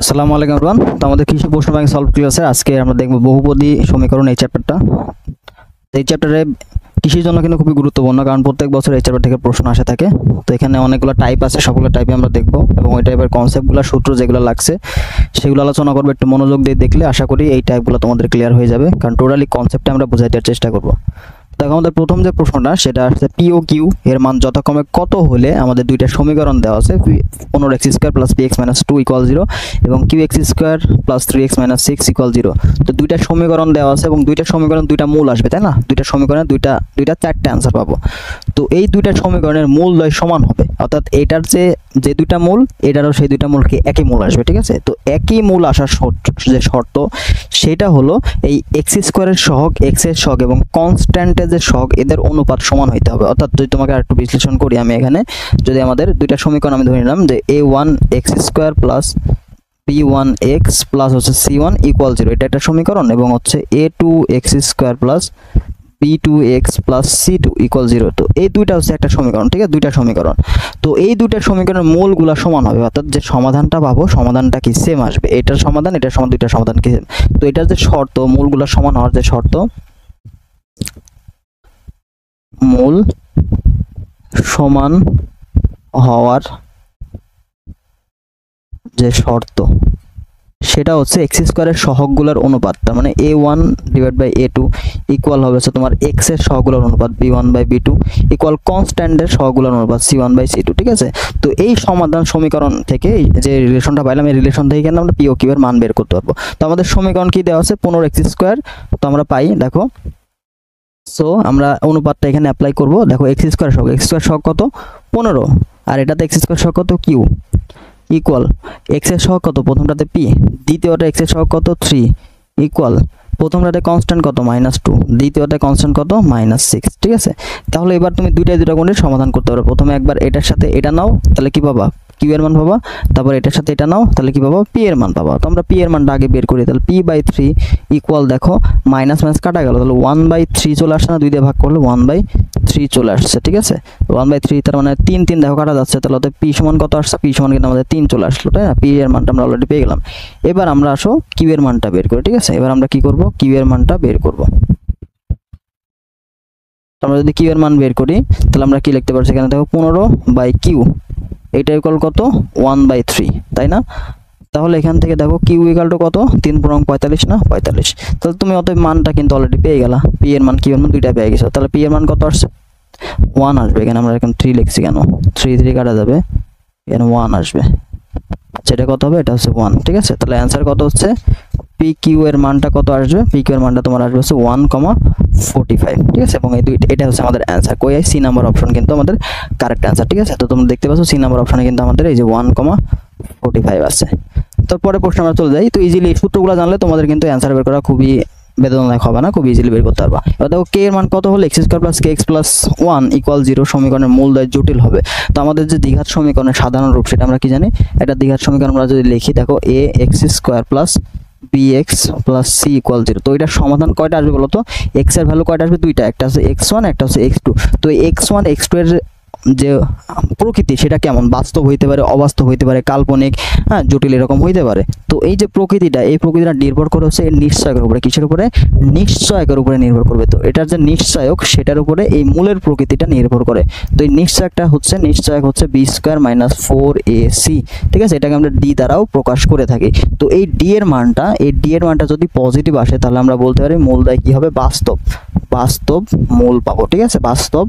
আসসালামু আলাইকুম এভরিওয়ান। তো আমাদের কৃষি প্রশ্ন ব্যাংক সলভ ক্লাসে আজকে আমরা দেখব বহুপদী সমীকরণ এই চ্যাপ্টারটা। এই চ্যাপ্টারে কৃষির জন্য কিন্তু খুবই গুরুত্বপূর্ণ, কারণ প্রত্যেক বছর এই চ্যাপ্টার থেকে প্রশ্ন আসে থাকে। তো এখানে অনেকগুলো টাইপ আছে, সবগুলো টাইপে আমরা দেখব এবং ওই টাইপের কনসেপ্টগুলো, সূত্র যেগুলো লাগছে সেগুলো আলোচনা করবো। একটু মনোযোগ দিয়ে দেখলে আশা করি এই টাইপগুলো তোমাদের ক্লিয়ার হয়ে যাবে, কারণ টোটালি কনসেপ্টটা আমরা বোঝাই দেওয়ার চেষ্টা করব। দেখো আমাদের প্রথম যে প্রশ্নটা সেটা আসছে পি ও কিউ এর মান যথাক্রমে কত হলে আমাদের দুইটা সমীকরণ দেওয়া আছে 15x² + px - 2 = 0 এবং qx² + 3x - 6 = 0। তো দুইটা সমীকরণ দেওয়া আছে এবং দুইটা সমীকরণ দুইটা মূল আসবে, তাই না? দুইটা সমীকরণে দুইটা চারটে आंसर পাবো। তো এই দুইটা সমীকরণের মূলদ্বয় সমান হবে, অর্থাৎ এটার যে দুইটা মূল এটারও সেই দুইটা মূলকে একই মূল আসবে, ঠিক আছে? তো একই মূল আসার যে শর্ত সেটা হলো এই x² এর সহগ, x এর সহগ এবং কনস্ট্যান্টের যে সহগ এদের অনুপাত সমান হইতে হবে। অর্থাৎ যদি তোমাকে আরেকটু বিশ্লেষণ করি আমি এখানে, যদি আমাদের দুইটা সমীকরণ আমি ধরে নিলাম যে a1x² + b1x প্লাস হচ্ছে c1 = 0, এটা একটা সমীকরণ, এবং হচ্ছে a2x² + b2x + c2 = 0। তো এই দুইটা হচ্ছে একটা সমীকরণ, ঠিক আছে? দুইটা সমীকরণ। তো এই দুইটা সমীকরণের মূলগুলো সমান হবে, অর্থাৎ যে সমাধানটা পাবো সমাধানটা কি সেম আসবে। এটার সমাধান দুইটা সমাধান কি সেম। তো এটার যে শর্ত, মূলগুলো সমান হওয়ার যে শর্ত, মূল সমান হওয়ার যে শর্ত সেটা হচ্ছে x² এর সহগগুলোর অনুপাত, তার মানে a1/a2 ইকুয়াল হবে হচ্ছে তোমার x এর সহগগুলোর অনুপাত b1/b2 ইকুয়াল কনস্ট্যান্টের সহগগুলোর অনুপাত c1/c2, ঠিক আছে? তো এই সমাধান সমীকরণ থেকে যে রিলেশনটা পাইলাম, এই রিলেশন থেকে কিন্তু আমরা p ও q এর মান বের করতে পারবো। তো আমাদের সমীকরণ কি দেওয়া আছে? 15x²। তো আমরা পাই, দেখো, সো আমরা অনুপাতটা এখানে অ্যাপ্লাই করব। দেখো x² সহগ কত? 15, আর এটাতে x² সহগ কত? q ইকুয়াল x এর সহগ কত? প্রথমটাতে p, দ্বিতীয়টা x এর সহগ কত? 3 ইকুয়াল প্রথমটাতে কনস্ট্যান্ট কত? -2, দ্বিতীয়টা কনস্ট্যান্ট কত? -6, ঠিক আছে? তাহলে এবার তুমি দুইটা কোণের সমাধান করতে পারো। প্রথমে একবার এটার সাথে এটা নাও, তাহলে কি পাবা? q এর মান পাবা। তারপর এটার সাথে এটা নাও, তাহলে কি পাবা? p এর মান পাবা। তো আমরা p এর মানটা আগে বের করি। তাহলে p/3 ইকুয়াল, দেখো মাইনাস মাইনাস কাটা গেল, তাহলে 1/3 চলে আসছে না? 2 দিয়ে ভাগ করলে 1/3 চলে আসছে, ঠিক আছে? 1/3 তার মানে 3 দেখো কাটা যাচ্ছে, তাহলে ওতে p সমান কত আসছে? p সমান কিন্তু আমাদের 3 চলে আসলো, তাই না? p এর মানটা আমরা অলরেডি পেয়ে গেলাম। এবার আমরা আসো q এর মানটা বের করি, ঠিক আছে? এবার আমরা কি করব? q এর মানটা বের করব। আমরা যদি q এর মান বের করি তাহলে আমরা কি লিখতে পারছি? এখানে দেখো 15/q, এটা ইকুয়াল কত? 1/3, তাই না? তাহলে এখান থেকে দেখো q ইকুয়াল টু কত? 3 × 45 না? 45। তাহলে তুমি অতএব মানটা কিন্তু অলরেডি পেয়ে গেলা, p এর মান q এর মান দুইটা পেয়ে গেছো। তাহলে p এর মান কত আসছে? 1 আসবে। এখানে আমরা এখন 3 লিখছি কেন? 3 কাটা যাবে, এখানে 1 আসবে। সেটা কত হবে? এটা হচ্ছে 1, ঠিক আছে? তাহলে অ্যানসার কত হচ্ছে? pq এর মানটা কত আসবে? pq এর মানটা তোমার আসবে হচ্ছে 1,45, ঠিক আছে? এবং এটা হচ্ছে আমাদের অ্যানসার। কই সি নাম্বার অপশন কিন্তু আমাদের কারেক্ট অ্যানসার, ঠিক আছে? তো তোমরা দেখতে পাচ্ছ সি নাম্বার অপশনে কিন্তু আমাদের এই যে 1,45 আছে। তো পরের প্রশ্ন আমরা চলে যাই। তো ইজিলি এই সূত্রগুলো জানলে তোমাদের কিন্তু অ্যানসার বের করা খুবই বেদনাদায়ক হবে না, খুব ইজিলি বের করতে পারবা। এবার দেখো k এর মান কত হলে x² + kx + 1 = 0 সমীকরণের মূলদ্বয় জটিল হবে। তো আমাদের যে দ্বিঘাত সমীকরণের সাধারণ রূপ সেটা আমরা কি জানি? এটা দ্বিঘাত সমীকরণ আমরা যদি লিখি, দেখো ax² + bx + c = 0। তো এটার সমাধান কয়টা আসবে বলো তো? x এর ভ্যালু কয়টা আসবে? দুইটা, একটা হচ্ছে x1, একটা হচ্ছে x2। তো এই x1 x2 এর যে প্রকৃতি সেটা কেমন? বাস্তব হইতে পারে, অবাস্তব হইতে পারে, কাল্পনিক, হ্যাঁ, জটিল, এরকম হইতে পারে। তো এই যে প্রকৃতিটা, এই প্রকৃতিটা নির্ভর করে হচ্ছে এর নিশ্চয়কের উপরে। কিসের উপরে? নিশ্চয়কের উপরে নির্ভর করবে। তো এটার যে নিশ্চয়ক সেটার উপরে এই মূলের প্রকৃতিটা নির্ভর করে। তো এই নিশ্চয়ক হচ্ছে b² - 4ac, ঠিক আছে? এটাকে আমরা d দ্বারাও প্রকাশ করে থাকি। তো এই d এর মানটা যদি পজিটিভ আসে তাহলে আমরা বলতে পারি মূলদ্বয় কি হবে? বাস্তব মূল পাবো, ঠিক আছে? বাস্তব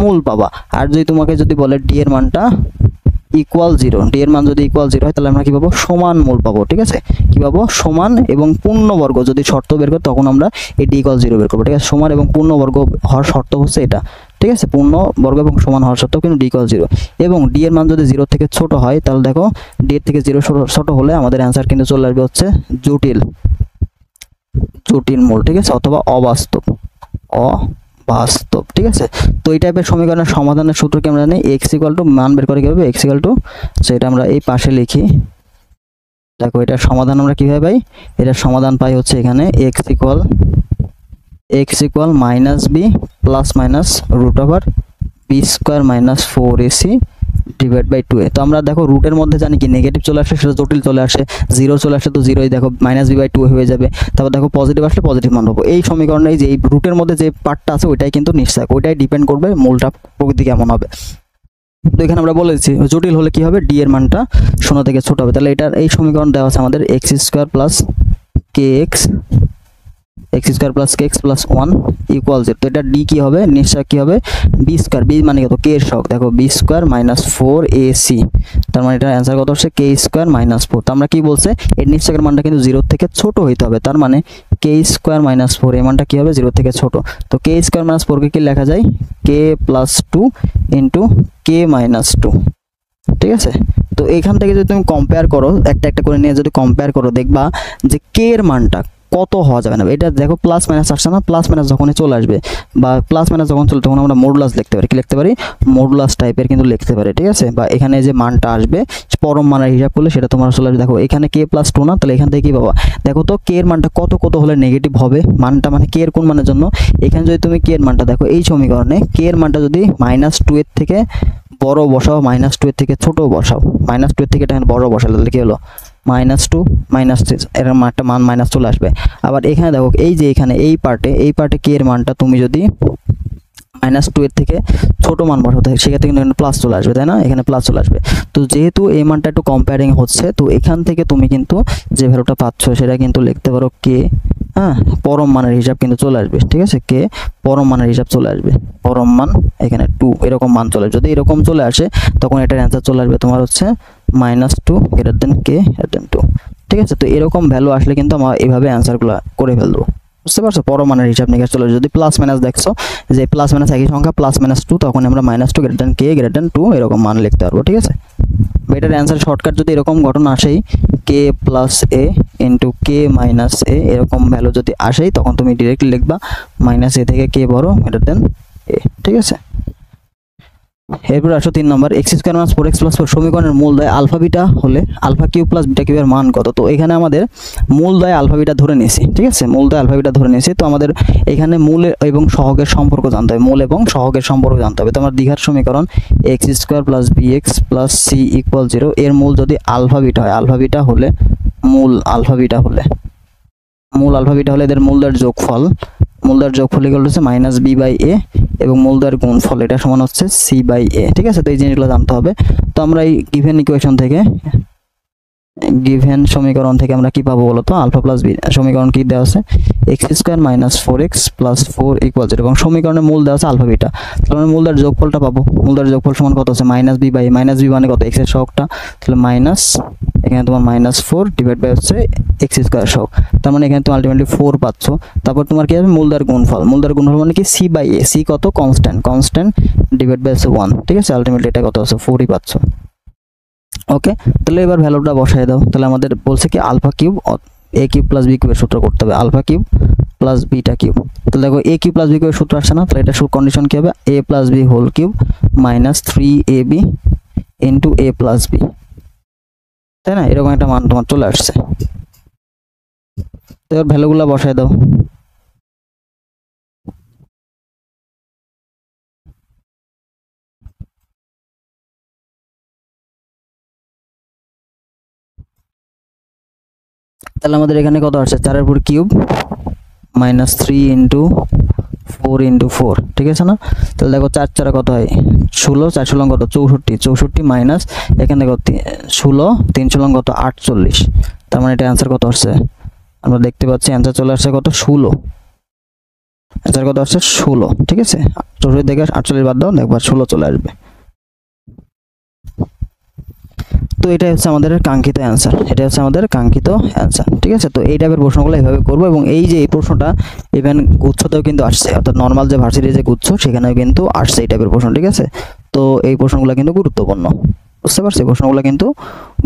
মূল পাবা। আর যদি তোমাকে যদি বলে d এর মানটা ইকুয়াল 0, d এর মান যদি ইকুয়াল 0 হয় তাহলে আমরা কি পাবো? সমান মূল পাবো, ঠিক আছে? কি পাবো? সমান এবং পূর্ণবর্গ। যদি শর্ত বের করি তখন আমরা এই d = 0 বের করবো, ঠিক আছে? সমান এবং পূর্ণবর্গ হওয়ার শর্ত হচ্ছে এটা, ঠিক আছে? পূর্ণবর্গ এবং সমান হওয়ার শর্ত কিন্তু d = 0। এবং d এর মান যদি 0 থেকে ছোট হয় তাহলে দেখো d এর থেকে 0 ছোট হলে আমাদের অ্যানসার কিন্তু চলে আসবে হচ্ছে জটিল মূল, ঠিক আছে? অথবা অবাস্তব, ঠিক আছে? তো এই টাইপের সমীকরণের সমাধানের সূত্র কি আমরা জানি? x = মান বের করে কিভাবে? x সেটা আমরা এই পাশে লিখি। দেখো এটার সমাধান আমরা কিভাবে পাই? এটার সমাধান পাই হচ্ছে এখানে x = -b ± b² - 4ac divide by 2a। তো আমরা দেখো রুটের মধ্যে জানি কি নেগেটিভ চলে আসলে সেটা জটিল চলে আসে, জিরো চলে আসলে তো জিরোই, দেখো মাইনাস বি বাই 2 হয়ে যাবে। তারপর দেখো পজিটিভ আসলে পজিটিভ মান পাবো। এই সমীকরণে যে এই রুটের মধ্যে যে পার্টটা আছে ওইটাই কিন্তু নিশ্চয়, ওইটাই ডিপেন্ড করবে মূলটা প্রকৃতি কেমন হবে। তো এখানে আমরা বলেছি জটিল হলে কি হবে, ডি এর মানটা 0 থেকে ছোট হবে। তাহলে এটার এই সমীকরণ দেওয়া আছে আমাদের এক্স স্কোয়ার প্লাস কে এক্স প্লাস কে এক্স প্লাস 1 ইকুয়াল 0। তো এটা ডি কি হবে, নিশ্চয় কি হবে, বি স্কোয়ার, বি মানে কত, কে এর সহগ, দেখো বি স্কোয়ার মাইনাস 4ac, তার মানে এটার অ্যান্সার কত হচ্ছে কে স্কোয়ার মাইনাস 4। তো আমরা কি বলছে, এর নিশ্চয়ের মানটা কিন্তু 0 থেকে ছোট হইতে হবে, তার মানে কে স্কোয়ার মাইনাস 4 এই মানটা কি হবে, 0 থেকে ছোট। তো কে স্কোয়ার মাইনাস 4 কে কি লেখা যায়, k plus 2 into k minus 2, ঠিক আছে। তো এখান থেকে যদি তুমি কম্পেয়ার করো, একটা একটা করে নিয়ে যদি কম্পেয়ার করো, দেখবা যে কে এর মানটা কত হওয়া যাবে না। এটা দেখো প্লাস মাইনাস আসছে না, প্লাস মাইনাস যখনই চলে আসবে বা প্লাস মাইনাস যখন চলে তখন আমরা মডুলাস লিখতে পারি, কি লিখতে পারি, মডুলাস টাইপের কিন্তু লিখতে পারি, ঠিক আছে। বা এখানে যে মানটা আসবে পরম মানের হিসাব করলে সেটা তোমার আসলে দেখো এখানে কে প্লাস 2 না, তাহলে এখান থেকে কি পাবা, দেখো তো কে এর মানটা কত কত হলে নেগেটিভ হবে, মানটা মানে কে এর কোন মানের জন্য। এখানে যদি তুমি কে এর মানটা দেখো এই সমীকরণে কে এর মানটা যদি -2 এর থেকে বড় বসাও, -2 এর থেকে ছোট বসাও, -2 এর থেকে এটা বড় বসালে তাহলে কি হলো, -2 -3 এর একটা মান মাইনাস চলে আসবে। আবার এখানে দেখো এই যে এখানে এই পার্টে কে এর মানটা তুমি যদি -2 এর থেকে ছোট মান বসাতে হয় সেক্ষেত্রে কিন্তু এখানে প্লাস চলে আসবে, তাই না, এখানে প্লাস চলে আসবে। তো যেহেতু এই মানটা একটু কম্পেয়ারিং হচ্ছে, তো এখান থেকে তুমি কিন্তু যে ভ্যালুটা পাচ্ছ সেটা কিন্তু লিখতে পারো কে, হ্যাঁ, পরম মানের হিসাব কিন্তু চলে আসবে, ঠিক আছে, কে পরম মানের হিসাব চলে আসবে, পরম মান এখানে 2 এরকম মান চলে আসবে। যদি এরকম চলে আসে তখন এটার অ্যান্সার চলে আসবে তোমার হচ্ছে -2 greater than k greater than 2, ঠিক আছে। তো এরকম ভ্যালু আসলে কিন্তু আমরা এইভাবে অ্যান্সারগুলো করে ফেলবো, বুঝতে পারছো, পরম মানের হিসাব নিকাশ চলে। যদি প্লাস মাইনাস দেখছো যে প্লাস মাইনাস একই সংখ্যা +-2, তখন আমরা -2 greater than k greater than 2 এরকম মান লিখতে পারবো, ঠিক আছে। এটার অ্যান্সার শর্টকাট যদি এরকম ঘটনা আসেই কে প্লাস এ ইন্টু কে মাইনাস এ এরকম ভ্যালু যদি আসেই তখন তুমি ডিরেক্টলি লিখবা -a থেকে কে বড় গ্রেটার দেন এ, ঠিক আছে। এরপর আসো 3 নম্বর, x² - 4x + 4 সমীকরণের মূলদ্বয় আলফা বিটা হলে আলফা কিউব প্লাস বিটা কিউবের মান কত। তো এখানে আমাদের মূলদ্বয় আলফা বিটা ধরে নিয়েছি, ঠিক আছে, মূলদ্বয় আলফা বিটা ধরে নিয়েছি। তো আমাদের এখানে মূল এবং সহগের সম্পর্ক জানতে হবে, মূল এবং সহগের সম্পর্ক জানতে হবে। তো আমার দ্বিঘাত সমীকরণ x² + bx + c = 0 এর মূল যদি আলফা বিটা হয়, আলফা বিটা হলে মূল আলফা বিটা হলে এদের মূলদ্বয়ের যোগফল ইকুয়াল হচ্ছে -b/a এবং মূলদ্বয়ের গুণফল এটা সমান হচ্ছে c/a, ঠিক আছে। তো এই জিনিসগুলো জানতে হবে। তো আমরা এই গিভেন ইকুয়েশন থেকে, গিভেন সমীকরণ থেকে আমরা কি পাবো বলতো, আলফা প্লাস বি সমীকরণ কি দেওয়া আছে, x² - 4x + 4 = 0 এবং সমীকরণের মূল দেওয়া আছে আলফা বিটা। তাহলে আমরা মূলদ্বয়ের যোগফলটা পাবো, মূলদ্বয়ের যোগফল সমান কত হচ্ছে -b/a, -b মানে কত, x এর সহগটা, তাহলে মাইনাস এখানে তোমার -4 ডিভাইড বাই হচ্ছে x² সহগ, তার মানে এখানে তুমি আলটিমেটলি 4 পাচ্ছ। তারপর তোমার কি হবে মূলদ্বয়ের গুণফল মানে কি c/a, c কত, কনস্ট্যান্ট ডিভাইড বাই 1, ঠিক আছে, আলটিমেটলি এটা কত আছে 4ই পাচ্ছ। ওকে, তাহলে এবার ভ্যালুটা বসাই দাও। তাহলে আমাদের বলছে কি alpha cube a cube plus b কিউবের সূত্র করতে হবে, alpha cube plus beta cube. তাহলে দেখো a কিউব প্লাস b কিউবের সূত্র আসছে না, তাহলে এটা কন্ডিশন কি হবে, a plus b whole cube minus 3ab into a plus b, তাই না, এরকম একটা মান তোমার চলে আসছে। তো এবার ভ্যালুগুলো বসাই দাও। তাহলে আমাদের এখানে কত আসছে, 4 এর উপর কিউব -3 ইন্টু 4 ইন্টু 4, ঠিক আছে না। তাহলে দেখো 4 4 কত হয় 16, 4 16 কত 64 মাইনাস এখানে দেখো 16 3 16 কত 48, তার মানে এটা অ্যান্সার কত আসছে, আমরা দেখতে পাচ্ছি অ্যান্সার চলে আসছে কত 16, অ্যান্সার কত আসছে 16, ঠিক আছে। 64 থেকে 48 বাদ দাও, দেখবা 16 চলে আসবে। তো এটাই হচ্ছে আমাদের কাঙ্ক্ষিত অ্যান্সার, ঠিক আছে। তো এই টাইপের প্রশ্নগুলো এইভাবে করবো এবং এই যে এই প্রশ্নটা ইভেন গুচ্ছতেও কিন্তু আসছে, অর্থাৎ নর্মাল যে ভার্সিটির যে গুচ্ছ সেখানেও কিন্তু আসছে এই টাইপের প্রশ্ন, ঠিক আছে। তো এই প্রশ্নগুলো কিন্তু গুরুত্বপূর্ণ, বুঝতে পারছি, প্রশ্নগুলো কিন্তু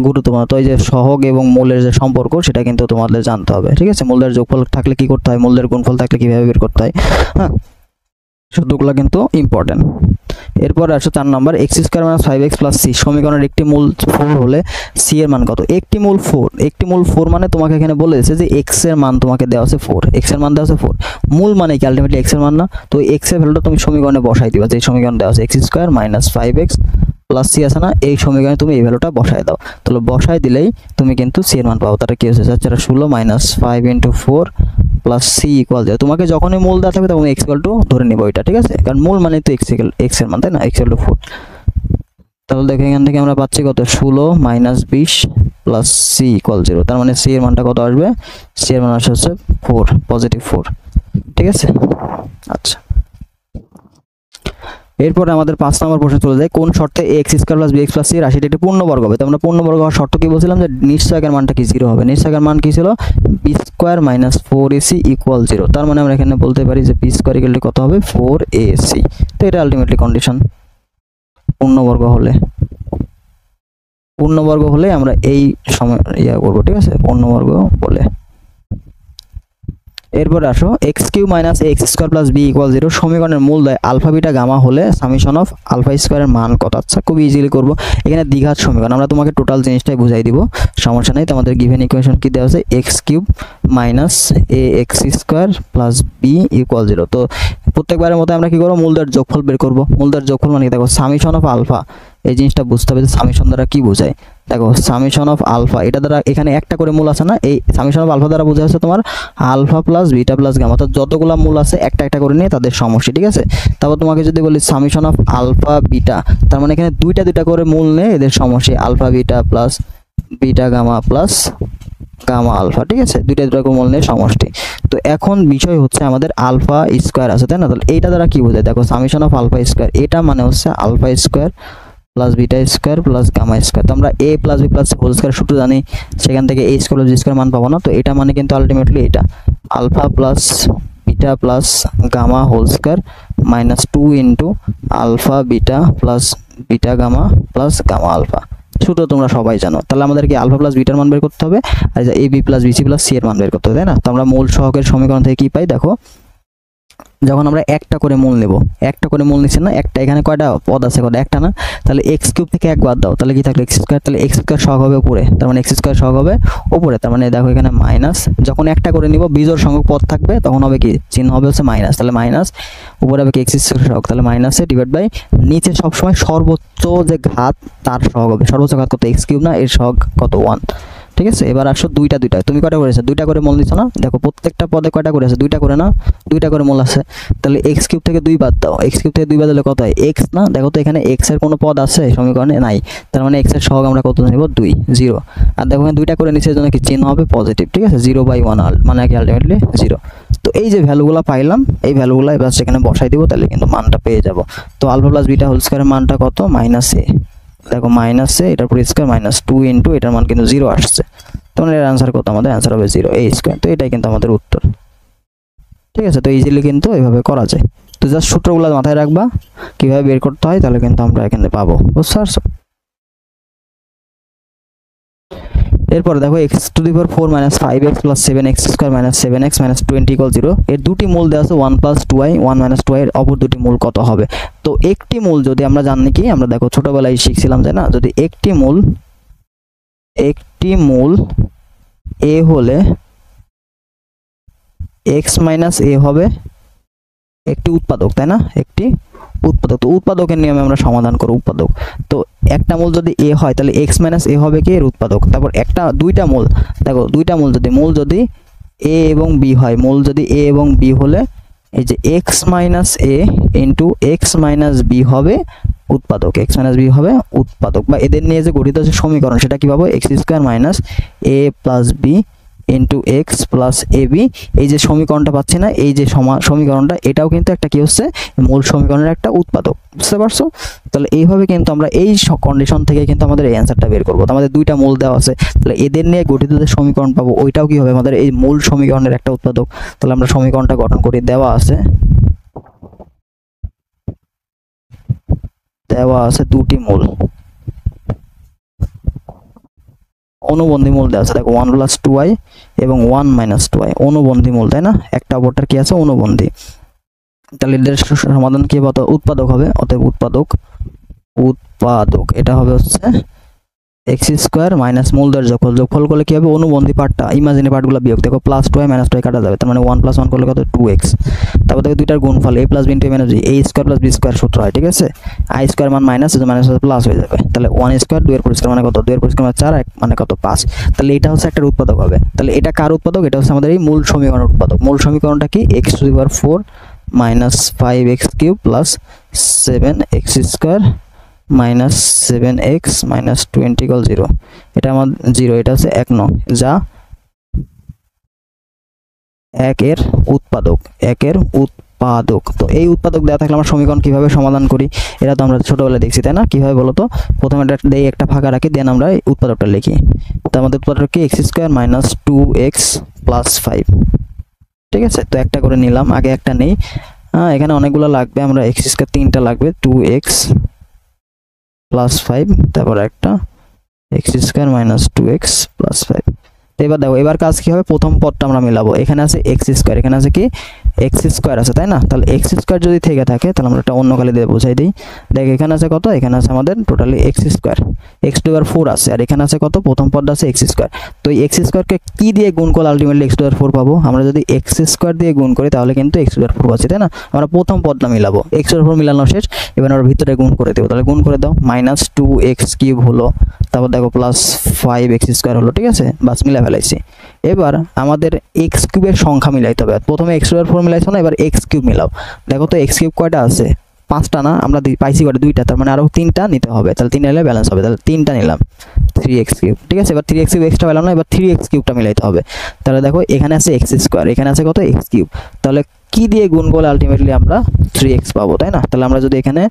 গুরুত্বপূর্ণ। তো এই যে সহগ এবং মূলের যে সম্পর্ক সেটা কিন্তু তোমাদের জানতে হবে, ঠিক আছে। মূলের যোগফল থাকলে কি করতে হয়, মূলের গুণফল থাকলে কিভাবে বের করতে হয়, হ্যাঁ, সূত্রগুলো কিন্তু ইম্পর্টেন্ট। এরপর আসো 4 নম্বর, x² - 5x + c সমীকরণের একটি মূল 4 হলে c এর মান কত। একটি মূল 4 মানে তোমাকে এখানে বলে দিয়েছে যে x এর মান তোমাকে দেওয়া আছে 4, x এর মান দেওয়া আছে 4, মূল মানে কি আলটিমেটলি x এর মান না। তো x এর ভ্যালুটা তুমি সমীকরণে বসাই দিবা, যে সমীকরণ দেওয়া আছে x² - 5x প্লাস সি আছে না, এই সমীকরণে তুমি এই ভ্যালুটা বসায় দাও। তাহলে বসায় দিলেই তুমি কিন্তু সি এর মান পাবো। তাহলে কি হচ্ছে 16 minus 5 into 4 plus C equal 0। তোমাকে যখনই মূল দেওয়া থাকবে তখন এক্স ইকুয়াল টু ধরে নিবো এটা, ঠিক আছে, কারণ মূল মানে তো এক্স এর মান, তাই না, এক্স ইকুয়াল টু 4। তাহলে দেখো এখান থেকে আমরা পাচ্ছি কত, 16 মাইনাস 20 প্লাস সি ইকুয়াল 0। তার মানে সি এর মানটা কত আসবে, সি এর মান আসছে হচ্ছে 4, পজিটিভ 4, ঠিক আছে। আচ্ছা, এরপরে আমাদের 5 নম্বর প্রশ্ন চলে যায়, কোন শর্তে X square plus B X plus C রাশিটি একটি পূর্ণবর্গ হবে। তো আমরা পূর্ণবর্গ হওয়ার শর্ত কি বলছিলাম, যে নিশ্চয়কের মানটা কি 0 হবে। নিশ্চয়কের মান কি ছিল, B square minus 4ac equal 0। তার মানে আমরা এখানে বলতে পারি যে বি স্কয়ার ইকুয়াল টু কত হবে, 4ac। তো এটা আলটিমেটলি কন্ডিশন। পূর্ণবর্গ হলে আমরা এই সময় করবো, ঠিক আছে, পূর্ণবর্গ বলে। এরপর আসো, X cube minus X square plus B equal 0 সমীকরণের মূলদয় আলফা বিটা গামা হলে সামেশন অফ আলফা স্কোয়ারের মান কত। আচ্ছা, খুব ইজিলি করবো। এখানে দ্বিঘাত সমীকরণ, আমরা তোমাকে টোটাল জিনিসটাই বুঝাই দিব, সমস্যা নেই। তোমাদের গিভেন ইকুয়েশন কি দেওয়া আছে, x cube minus a x square plus B equal 0। তো প্রত্যেকবারের মতো আমরা কি করবো, মূলদয়ের যোগফল বের করবো। মূলদয়ের যোগফল মানে দেখো সামেশন অফ আলফা, এই জিনিসটা বুঝতে হবে যে সামেশন দ্বারা কি বোঝায়। দেখো সামেশন অফ আলফা, এটা দ্বারা এখানে একটা করে মূল আছে না, এই সামেশন অফ আলফা দ্বারা বোঝা যাচ্ছে তোমার alpha plus beta plus gamma, অর্থাৎ যতগুলো মূল আছে একটা একটা করে নিয়ে তাদের সমষ্টি, ঠিক আছে। তারপর তোমাকে যদি বলি সামেশন অফ আলফা বিটা, তার মানে এখানে দুইটা করে মূল নিয়ে এদের সমষ্টি, alpha beta plus beta gamma plus gamma alpha, ঠিক আছে, দুইটা করে মূল নিয়ে সমষ্টি। তো এখন বিষয় হচ্ছে আমাদের আলফা স্কোয়ার আছে, তাই না। তাহলে এইটা দ্বারা কি বোঝায়, দেখো সামেশন অফ আলফা স্কোয়ার, এটা মানে হচ্ছে alpha square plus beta square plus gamma square. তো আমরা a plus b plus whole square সূত্র জানি, সেখান থেকে এ স্কোয়ার জি স্কোয়ার মান পাবো না। তো এটা মানে কিন্তু আলটিমেটলি এটা alpha plus beta plus gamma whole square minus 2 into alpha beta plus beta gamma plus gamma alpha. সূত্র তোমরা সবাই জানো। তাহলে আমাদেরকে আলফা প্লাস বিটার মান বের করতে হবে, আর a b plus bc plus c এর মান বের করতে হবে, তাই না। তো আমরা মূল সহগের সমীকরণ থেকে কি পাই, দেখো যখন আমরা একটা করে মূল নেব, একটা করে মূল নিচ্ছি না, একটা এখানে কয়টা পদ আছে, কয়টা, একটা না। তাহলে এক্স কিউব থেকে এক বাদ দাও, তাহলে কি থাকলো এক্স স্কোয়ার। তাহলে এক্স স্কোয়ার সহগ হবে উপরে, তার মানে এক্স স্কোয়ার সহগ হবে উপরে। তার মানে দেখো এখানে মাইনাস, যখন একটা করে নিব বিজোড় সংখ্যক পদ থাকবে তখন হবে কি, চিহ্ন হবে হচ্ছে মাইনাস। তাহলে মাইনাস, উপরে হবে কি এক্স স্কোয়ার সহগ, তাহলে মাইনাসে ডিভাইড বাই নিচে সবসময় সর্বোচ্চ যে ঘাত তার সহগ হবে। সর্বোচ্চ ঘাত কত, এক্স কিউব না, এর সহগ কত, 1, ঠিক আছে। এবার আসো দুইটা তুমি কয়টা করেছো, দুইটা করে মূল দিচ্ছ না। দেখো প্রত্যেকটা পদে কয়টা করে আছে, দুইটা করে না, দুইটা করে মূল আছে। তাহলে এক্স কিউব থেকে 2 বাদ দাও, এক্স কিউব থেকে 2 বাদ দিলে কত হয়, এক্স না। দেখো তো এখানে এক্স এর কোনো পদ আছে সমীকরণে, নাই। তার মানে এক্স এর সহগ আমরা কত নেব, 2, 0। আর দেখো এখানে দুইটা করে নিচের জন্য কি চিহ্ন হবে পজিটিভ, ঠিক আছে, 0/1 মানে কি আলটিমেটলি 0। তো এই যে ভ্যালুগুলো পাইলাম, এই ভ্যালুগুলো এবার সেখানে বসাই দিব, তাহলে কিন্তু মানটা পেয়ে যাব। তো আলফা প্লাস বিটা হোল স্কয়ারের মানটা কত, -a। দেখো -a, এটার পর স্কয়ার -2 ইনটু এটার মান কিন্তু 0 আসছে। তখন এর आंसर কত, আমাদের आंसर হবে 0, a স্কয়ার। তো এটাই কিন্তু আমাদের উত্তর, ঠিক আছে। তো ইজিলি কিন্তু এইভাবে করা যায়। তো জাস্ট সূত্রগুলো মাথায় রাখবা, কিভাবে বের করতে হয়, তাহলে কিন্তু আমরা এখানে পাবো, বুঝতে পারছো। এরপর দেখো x⁴ - 5x + 7x² - 7x - 20 = 0 এর দুটি মূল দেওয়া আছে 1 + 2y 1 - 2y এর অপর দুটি মূল কত হবে। তো একটি মূল যদি আমরা জানি কি, আমরা দেখো ছোটবেলায় শিখছিলাম যে না, যদি একটি মূল a হলে x - a হবে একটি উৎপাদক, তাই না, একটি উৎপাদক। তো উৎপাদকের নিয়মে আমরা সমাধান করব উৎপাদক। তো একটা মূল যদি a হয় তাহলে x - a হবে কি, এর উৎপাদক। তারপর দুইটা মূল, দেখো দুইটা মূল যদি a এবং b হয়, মূল যদি a এবং b হলে এই যে x - a into x - b হবে উৎপাদক, x - b হবে উৎপাদক। বা এদের নিয়ে যে গঠিত যে সমীকরণ সেটা কি পাবো, x² - a + b into x plus ab। এই যে সমীকরণটা পাচ্ছি না, এই যে সমীকরণটা, এটাও কিন্তু একটা কি হচ্ছে, মূল সমীকরণের একটা উৎপাদক, বুঝতে পারছো। তাহলে এইভাবে কিন্তু আমরা এই কন্ডিশন থেকে কিন্তু আমাদের এই অ্যান্সারটা বের করবো। তো আমাদের দুইটা মূল দেওয়া আছে, তাহলে এদের নিয়ে গঠিত যে সমীকরণ পাবো ওইটাও কি হবে, আমাদের এই মূল সমীকরণের একটা উৎপাদক। তাহলে আমরা সমীকরণটা গঠন করি, দেওয়া আছে দুটি মূল, অনুবন্ধী মূল দেওয়া আছে। দেখো 1 + 2y এবং 1 - 2y অনুবন্ধী মূল, তাই না, একটা অপরটার কি আছে, অনুবন্ধী। তাহলে এদের সমাধান কি হবে, উৎপাদক হবে। অতএব উৎপাদক এটা হবে হচ্ছে এক্স স্কোয়ার মাইনাস মূলদের যোগফল করলে কি হবে, অনুবন্ধী পার্টটা ইমাজিনারি পার্টগুলো বিয়োগ, দেখো প্লাস 2y মাইনাস 2y কাটা যাবে, তার মানে 1 + 1 করলে কত 2x। তারপর দেখো দুইটার গুণফল a + b * a - b, a square + b square সূত্র হয়, ঠিক আছে। i স্কোয়ার মান মাইনাস মাইনাস প্লাস হয়ে যাবে, তাহলে 1 স্কোয়ার 2 এর পরিষ্কার মানে কত, 2 এর পরিষ্কার মানে 4, 1 মানে কত 5। তাহলে এটা হচ্ছে একটা উৎপাদক হবে। তাহলে এটা কার উৎপাদক, এটা হচ্ছে আমাদের এই মূল সমীকরণের উৎপাদক। মূল সমীকরণটা কি, x⁴ - 5x³ + 7x² - 7x - 20 = 0। এটা আমাদের 0, এটা হচ্ছে 1 নং, যা 1 এর উৎপাদক, 1 এর উৎপাদক। তো এই উৎপাদক দেওয়া থাকলে আমরা সমীকরণ কিভাবে সমাধান করি, এটা তো আমরা ছোটবেলায় দেখছি, তাই না? কিভাবে বলো তো, প্রথমে এটা দেই, একটা ফাঁকা রাখি, দেন আমরা এই উৎপাদকটা লিখি। তো আমাদের উৎপাদক কি, x² - 2x + 5, ঠিক আছে। তো একটা করে নিলাম, আগে একটা নেই, এখানে অনেকগুলো লাগবে, আমরা x² 3টা লাগবে, 2x + 5, তারপর একটা x² - 2x + 5। তো এবার দেখো, এবার কাজ কি হবে, প্রথম পদটা আমরা মিলাবো। এখানে আছে x², এখানে আছে কি x² আছে, তাই না? তাহলে x² যদি থেকে থাকে, তাহলে আমরা একটা অন্য কালি দিয়ে বোঝাই দিই। দেখ এখানে আছে কত, এখানে আছে আমাদের টোটালি x², x⁴ আছে, আর এখানে আছে কত, প্রথম পদটা আছে x²। তো এই x² কে কি দিয়ে গুণ করলে আলটিমেটলি x⁴ পাবো, আমরা যদি x² দিয়ে গুণ করি তাহলে কিন্তু x⁴ পাচ্ছি, তাই না? আমরা প্রথম পদটা মিলাবো, x⁴ মিলানো শেষ, এবার আমরা ভিতরে গুণ করে দেবো। তাহলে গুণ করে দাও, -2x³ হলো, তারপর দেখো +5x² হলো, ঠিক আছে, বাস মিলা ফেলাইছি। এবার আমাদের x³ এর সংখ্যা মিলাইতে হবে। প্রথমে x⁴ মিলাইছো না, এবার x³ মিলাও। দেখো তো x³ কয়টা আছে, 5টা না, আমরা পাইছি কয়টা, 2টা, তার মানে আরো 3টা নিতে হবে। তাহলে 3 নিলে ব্যালেন্স হবে, তাহলে 3টা নিলাম, 3x³, ঠিক আছে। এবার 3x³ এক্সট্রা পেলাম না, এবার 3x³ মিলাইতে হবে। তাহলে দেখো এখানে আছে x², এখানে আছে কত x³, তাহলে কি দিয়ে গুণ করলে আলটিমেটলি আমরা 3x পাবো, তাই না? তাহলে আমরা যদি এখানে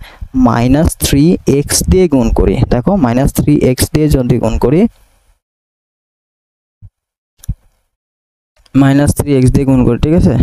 -3x দিয়ে গুণ করি, দেখো -3x দিয়ে যদি গুণ করি, -3x দিয়ে গুণ করি, ঠিক আছে।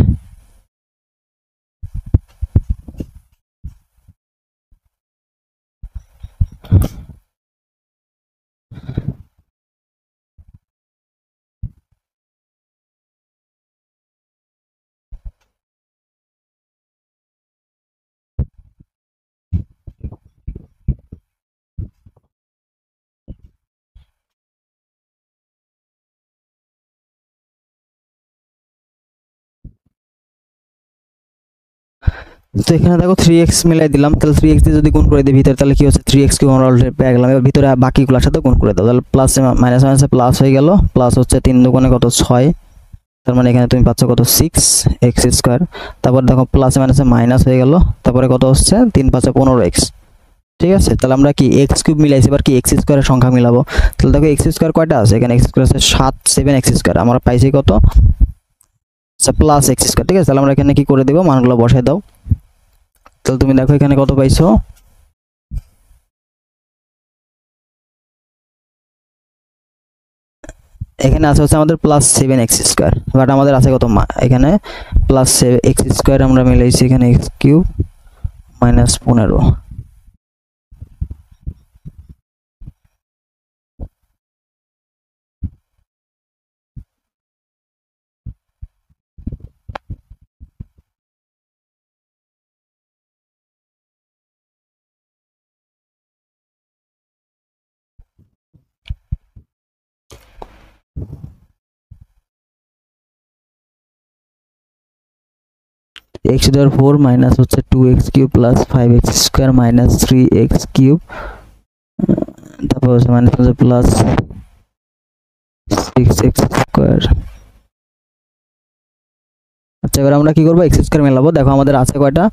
তো এখানে দেখো 3x মিলাই দিলাম, তাহলে 3x দিয়ে যদি গুণ করে দিই ভিতরে, তাহলে কি হচ্ছে 3x³ আমরা অলরেডি পেয়ে গেলাম। এবার ভিতরে বাকিগুলোর সাথে গুণ করে দাও, তাহলে প্লাস মাইনাস মাইনাসে প্লাস হয়ে গেল, প্লাস হচ্ছে 3 দুগুণে কত 6, তার মানে এখানে তুমি পাচ্ছ কত 6x²। তারপর দেখো প্লাস মাইনাসে মাইনাস হয়ে গেল, তারপরে কত হচ্ছে 3 × 5 = 15x, ঠিক আছে। তাহলে আমরা কি x³ মিলাইছি, এবার কি x² এর সংখ্যা মিলাবো। তাহলে দেখো x² কয়টা আছে, এখানে x² আছে 7x², আমরা পাইছি কত, আচ্ছা +x², ঠিক আছে। তাহলে আমরা এখানে কি করে দেব, মানগুলো বসাই দাও। তাহলে তুমি দেখো এখানে কত পাইছো, এখানে আছে হচ্ছে আমাদের +7x², বাট আমাদের আছে কত, এখানে +7x² আমরা মিলাইছি, এখানে x³ -15। x⁴ মাইনাস হচ্ছে 2x³ + 5x² - 3x³, তারপর হচ্ছে মাইনাস হচ্ছে +6x²। আচ্ছা এবার আমরা কি করবো, x² মেলাবো। দেখো আমাদের আছে কয়টা,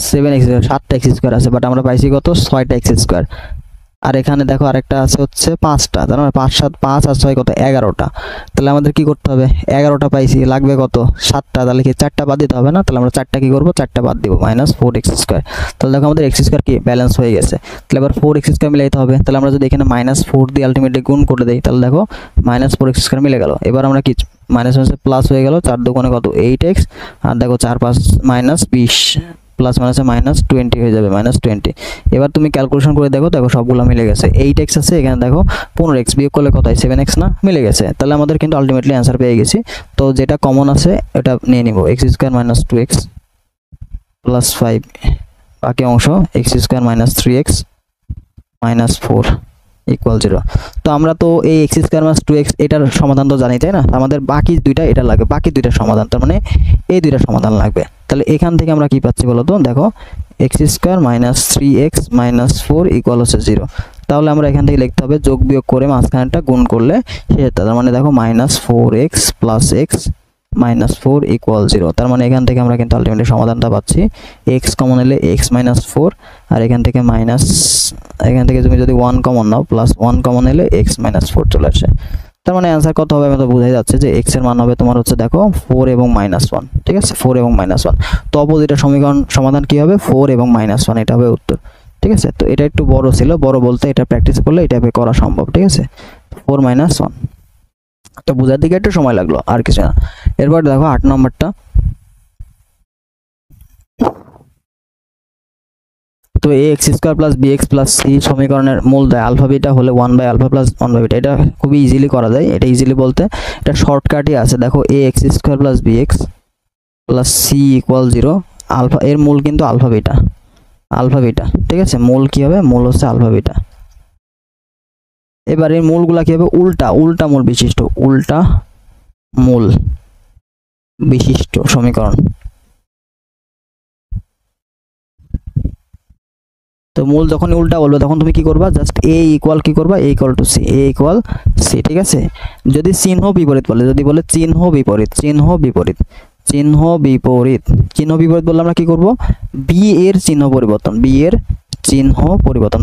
7x², 7টা x² আছে, বাট আমরা পাইছি কত 6টা x²। আর এখানে দেখো আরেকটা আছে হচ্ছে 5টা, তার মানে 5 7 5 আর 6 কত 11টা। তাহলে আমাদের কি করতে হবে, 11টা পাইছি, লাগবে কত 7টা, তাহলে কি 4টা বাদ দিতে হবে না? তাহলে আমরা 4টা কি করব, 4টা বাদ দিব, -4x²। তাহলে দেখো আমাদের x² কি ব্যালেন্স হয়ে গেছে। তাহলে এবার 4x² মিলাইতে হবে। তাহলে আমরা যদি এখানে -4 দিয়ে আলটিমেটলি গুণ করে দেই, তাহলে দেখো -4x² মিলে গেল। এবার আমরা কি মাইনাস প্লাস হয়ে গেল, 4 দুগুণে কত 8x, আর দেখো 4 5 -20, প্লাস মাইনাসে -20 হয়ে যাবে, -20। এবার তুমি ক্যালকুলেশন করে দেখো, দেখো সবগুলো মিলে গেছে। 8x আছে, এখানে দেখো 15x বিয়োগ করলে কত হয় 7x না, মিলে গেছে। তাহলে আমাদের কিন্তু আলটিমেটলি অ্যান্সার পেয়ে গেছি। তো যেটা কমন আছে এটা নিয়ে নিব, x² - 2x + 5, বাকি অংশ x² - 3x - 4, ইকুয়াল 0। তো আমরা তো এই x স্কয়ার মাইনাস 2x এটার সমাধান তো জানি, তাই না? আমাদের বাকি দুইটা এটা লাগবে, বাকি দুইটার সমাধান, তার মানে এই দুইটার সমাধান লাগবে। তাহলে এখান থেকে আমরা কি পাচ্ছি বলো তো? দেখো x square minus 3x minus 4 equal হচ্ছে 0। তাহলে আমরা এখান থেকে লিখতে হবে যোগ বিয়োগ করে মাঝখানেরটা গুণ করলে সেটা, তার মানে দেখো minus 4x plus x minus 4 equal 0। তার মানে এখান থেকে আমরা কিন্তু আলটিমেটলি সমাধানটা পাচ্ছি, x কমন এলে x মাইনাস 4, আর এখান থেকে মাইনাস, এখান থেকে তুমি যদি 1 কমন নাও প্লাস 1 কমন এলে x মাইনাস 4 চলে আসে। তার মানে অ্যান্সার কত হবে? আমাদের বোঝাই যাচ্ছে যে x এর মান হবে তোমার হচ্ছে দেখো 4 এবং -1, ঠিক আছে? 4 এবং -1। তো অপোজিটের সমীকরণ সমাধান কি হবে? 4 এবং -1, এটা হবে উত্তর, ঠিক আছে? তো এটা একটু বড় ছিল, বড় বলতে এটা প্র্যাকটিস করলে এটা করা সম্ভব, ঠিক আছে? 4 - 1, তো বোঝার দিকে একটু সময় লাগলো, আর কিছু না। এরপর দেখো 8 নম্বরটা। তো ax square plus bx plus c সমীকরণের মূলদয় আলফা বিটা হলে 1/α প্লাস 1/β। এটা খুবই ইজিলি করা যায়। এটা ইজিলি বলতে এটা শর্টকাটই আছে। দেখো ax square plus bx plus c equal 0। আলফা এর মূল কিন্তু আলফা বিটা, ঠিক আছে? মূল কি হবে? মূল হচ্ছে আলফা বিটা। এবার এর মূলগুলা কি হবে? উল্টা মূল বিশিষ্ট, উল্টা মূল বিশিষ্ট সমীকরণ। তো মূল যখন উল্টা বলবে তখন তুমি কি করবা? জাস্ট a ইকুয়াল কি করবা? a equal to c, a equal c, ঠিক আছে? যদি চিহ্ন বিপরীত বলে, যদি বলে চিহ্ন বিপরীত বললে আমরা কি করব? b এর চিহ্ন পরিবর্তন,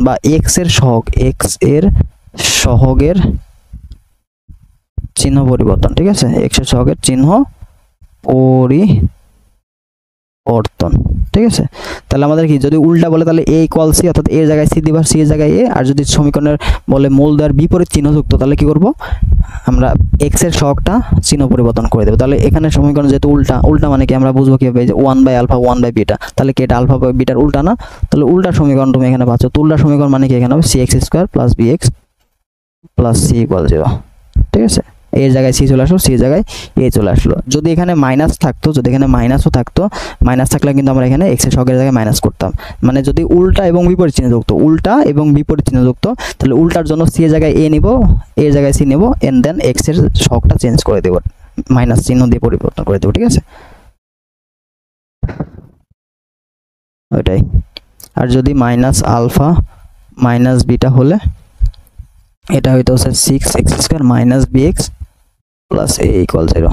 বা x এর সহগের চিহ্ন পরিবর্তন, ঠিক আছে? x এর সহগের চিহ্ন পরিবর্তন, ঠিক আছে? তাহলে আমাদের কি, যদি উল্টা বলে তাহলে a ইকুয়াল c, অর্থাৎ এর জায়গায় c দিবা, c এর জায়গায় a। আর যদি সমীকরণের বলে মূল দ্বার বিপরীত চিহ্ন যুক্ত, তাহলে কি করব? আমরা x এর সহগটা চিহ্ন পরিবর্তন করে দেব। তাহলে এখানে সমীকরণ যেহেতু উল্টা মানে কি আমরা বুঝবো কিভাবে? যে 1/α 1/β, তাহলে কি এটা আলফা বা বিটার উল্টা না? তাহলে উল্টা সমীকরণ তুমি এখানে পাচ্ছ। তো উল্টা সমীকরণ মানে কি? এখানে হবে cx square plus bx plus c equal 0, ঠিক আছে? এর জায়গায় c চলে আসলো, c এর জায়গায় a চলে আসলো। যদি এখানে মাইনাস থাকতো, যদি এখানে মাইনাসও থাকতো, মাইনাস থাকলে কিন্তু আমরা এখানে x এর সহগের জায়গায় মাইনাস করতাম। মানে যদি উল্টা এবং বিপরীত চিহ্ন যুক্ত, তাহলে উল্টার জন্য c এর জায়গায় a নিব, a এর জায়গায় c নেব, এন্ড দেন x এর সহগটা চেঞ্জ করে দেব, মাইনাস চিহ্ন দিয়ে পরিবর্তন করে দেব, ঠিক আছে? ওইটাই। আর যদি মাইনাস আলফা মাইনাস বিটা হলে এটা হয়তো হচ্ছে 6x square minus bx plus a equal 0।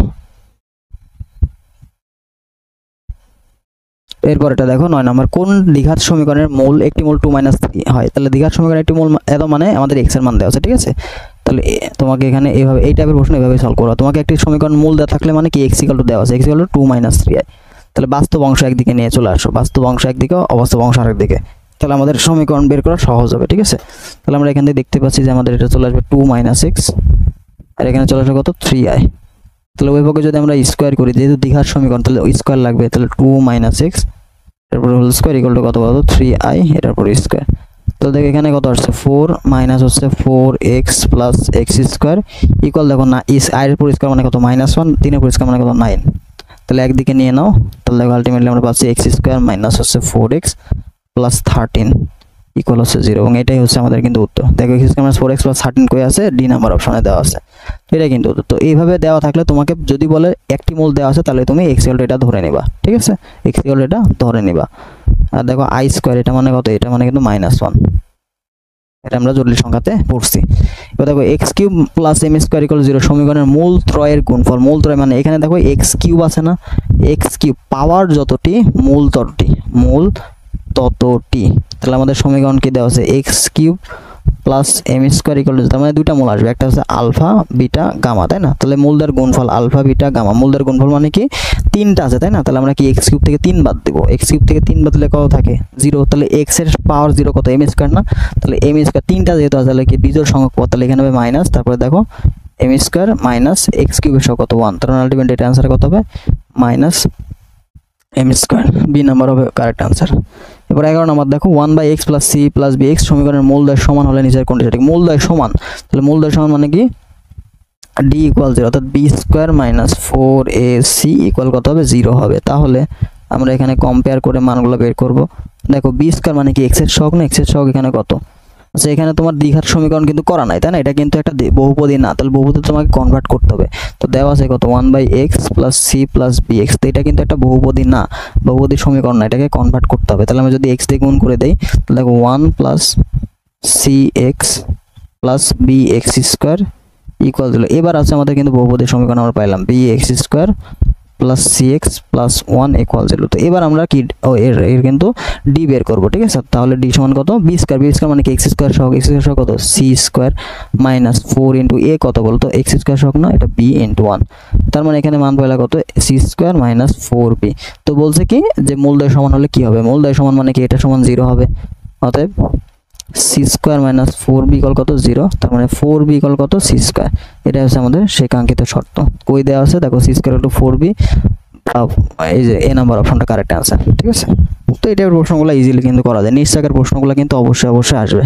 এরপর এটা দেখো 9 নম্বর, কোন দ্বিঘাত সমীকরণের মূল একটি মূল 2 - 3 হয়? তাহলে দ্বিঘাত সমীকরণের একটি মূল এত মানে আমাদের x এর মান দেওয়া আছে, ঠিক আছে? তাহলে তোমাকে এখানে এইভাবে এই টাইপের প্রশ্ন এইভাবে সলভ করো। তোমাকে একটি সমীকরণ মূল দেওয়া থাকলে মানে কি x ইকুয়াল টু দেওয়া আছে, x ইকুয়াল টু 2 - 3 হয়। তাহলে বাস্তব অংশ একদিকে নিয়ে চলে আসো, বাস্তব অংশ একদিকে, অবাস্তব অংশ আরেকদিকে। তাহলে আমাদের সমীকরণ বের করা সহজ হবে, ঠিক আছে? তাহলে আমরা এখান থেকে দেখতে পাচ্ছি যে আমাদের এটা চলে আসবে 2 - x, আর এখানে চলে আসবে কত? 3i। তাহলে ওই পক্ষে যদি আমরা স্কয়ার করি, যেহেতু দ্বিঘাত সমীকরণ তাহলে স্কয়ার লাগবে, তাহলে 2 - x এরপর হোল স্কয়ার ইকুয়াল টু কত? 3i এটার পর স্কয়ার। তো দেখো এখানে কত আসছে? 4 মাইনাস হচ্ছে 4x plus x square equal, দেখো না i এর পর স্কয়ার মানে কত? -1, 3 এর পর স্কয়ার মানে কত? 9। তাহলে একদিকে নিয়ে নাও, তাহলে দেখো আলটিমেটলি আমরা পাচ্ছি x স্কয়ার মাইনাস হচ্ছে 4x প্লাস 13 ইকুয়াল হচ্ছে 0, এবং এটাই হচ্ছে আমাদের কিন্তু উত্তর। দেখো x square minus 4x plus 13 কই আছে? ডি নাম্বার অপশনে দেওয়া আছে। তো এটা কিন্তু উত্তর। তো এইভাবে দেওয়া থাকলে তোমাকে যদি বলে একটি মূল দেওয়া আছে, তাহলে তুমি x ইকুয়াল টু এটা ধরে নিবা, ঠিক আছে? x ইকুয়াল টু এটা ধরে নিবা। আর দেখো i স্কয়ার এটা মানে কত? এটা মানে কিন্তু -1, এটা আমরা জটিল সংখ্যাতে পড়ছি। এবার দেখো x cube plus m square equal 0 সমীকরণের মূল ত্রয়ের গুণফল। মূল ত্রয় মানে এখানে দেখো x কিউব আছে না, x কিউব পাওয়ার যতটি মূল ততটি। তাহলে আমাদের সমীকরণ কি দেওয়া আছে? x cube plus m square equal to, তার মানে দুইটা মূল আসবে, একটা হচ্ছে আলফা বিটা গামা, তাই না? তাহলে মূলদের গুণফল আলফা বিটা গামা, মূলদের গুণফল মানে কি? 3টা আছে, তাই না? তাহলে আমরা কি x কিউব থেকে 3 বাদ দেব, x কিউব থেকে 3 বাদ দিলে কত থাকে? 0। তাহলে x এর পাওয়ার 0 কত? m স্কয়ার না? তাহলে m স্কয়ার 3টা যেহেতু আছে, তাহলে কি বিজোড় সংখ্যক পদ, তাহলে এখানে হবে মাইনাস, তারপরে দেখো m স্কয়ার মাইনাস x কিউবের সহগ কত? 1। তাহলে আলটিমেট এটা आंसर কত হবে? Minus m square, B number হবে কারেক্ট आंसर। এবার 11 নম্বর দেখো 1/x plus c plus bx সমীকরণের মূলদ্বয় সমান হলে নিচের কোনটি সঠিক? মূলদ্বয় সমান, তাহলে মূলদ্বয় সমান মানে কি? d ইকুয়াল 0, অর্থাৎ b square minus 4ac equal কত হবে? 0 হবে। তাহলে আমরা এখানে কম্পেয়ার করে মানগুলো বের করব। দেখো b স্কয়ার মানে কি? x এর সহগ না? x এর সহগ এখানে কত? আচ্ছা এখানে তোমার দ্বিঘাত সমীকরণ কিন্তু করা নাই, তাই না? এটা কিন্তু একটা বহুপদী না, তাহলে বহুপদী তোমাকে কনভার্ট করতে হবে। তো দেওয়া আছে কত 1/x plus C plus bx, তো এটা কিন্তু একটা বহুপদী না, বহুপদী সমীকরণ না, এটাকে কনভার্ট করতে হবে। তাহলে আমরা যদি x দিয়ে গুণ করে দেই তাহলে দেখো 1 plus cx plus bx square equal 0। এবার আছে আমাদের কিন্তু বহুপদী সমীকরণ আমরা পাইলাম bx square plus cx plus 1 equal 0। তো এবার আমরা কি এর কিন্তু d বের করব, ঠিক আছে? তাহলে d সমান কত b স্কয়ার, b স্কয়ার মানে কি x স্কয়ার সহগ, x স্কয়ার সহগ কত c square minus 4 into a কত বলতো x স্কয়ার সহগ না, এটা b ইনটু 1। তার মানে এখানে মান পাইলা কত c স্কয়ার মাইনাস 4b। তো বলছে কি যে মূলদ্বয় সমান হলে কি হবে, মূলদ্বয় সমান মানে কি এটা সমান 0 হবে, অতএব c square minus 4b equal কত 0। তার মানে 4b ইকুয়াল কত c স্কয়ার। এটা হচ্ছে আমাদের সেই কাঙ্ক্ষিত শর্ত। কই দেওয়া আছে দেখো c square equal to 4b, এই যে এ নাম্বার অপশনটা কারেক্ট অ্যান্সার, ঠিক আছে? তো এই টাইপের প্রশ্নগুলো ইজিলি কিন্তু করা যায়, নিশ্চয়কের প্রশ্নগুলো কিন্তু অবশ্যই আসবে।